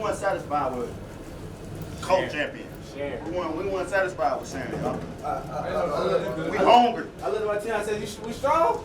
weren't satisfied with co-champion. We weren't satisfied with sharing, y'all. We hungry. I looked at my team, I said, we strong?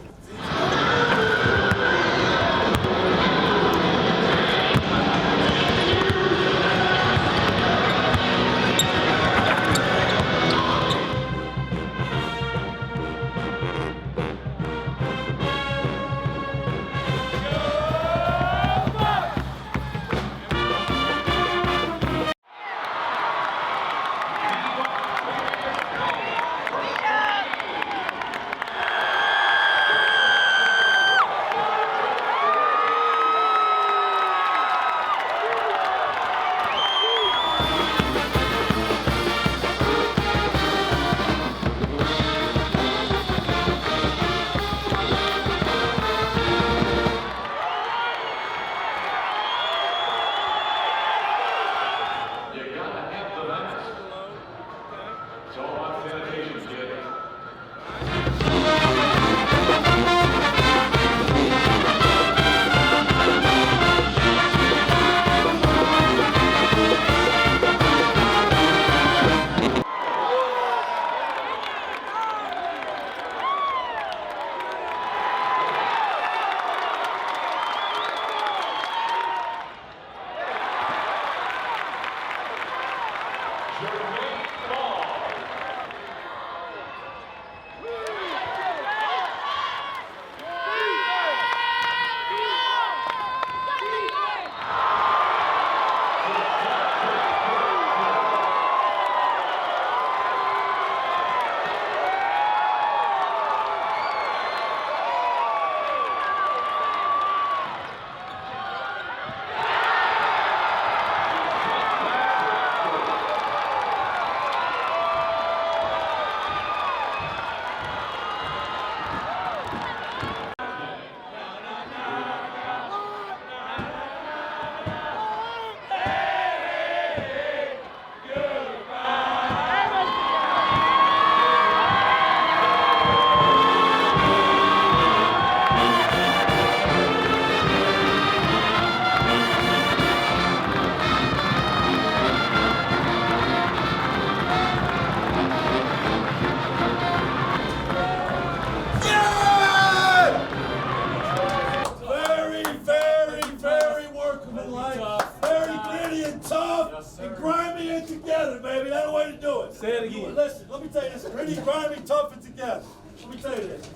And grimy and together, baby. That's the way to do it. Say it again. Listen, let me tell you this. Gritty, grimy, tough, and together. Let me tell you this.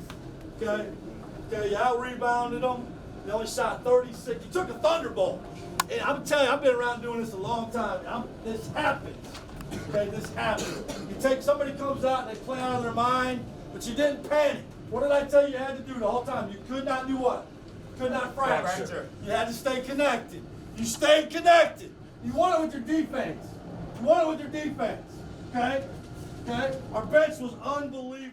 Okay, you out-rebounded them. They only shot 36. You took a thunderbolt. And I'm telling you, I've been around doing this a long time. This happens. Okay, this happens. You take somebody comes out and they play out of their mind, but you didn't panic. What did I tell you had to do the whole time? You could not do what? You could not fracture. You had to stay connected. You stayed connected. You won it with your defense. You won it with your defense. Okay? Okay? Our bench was unbelievable.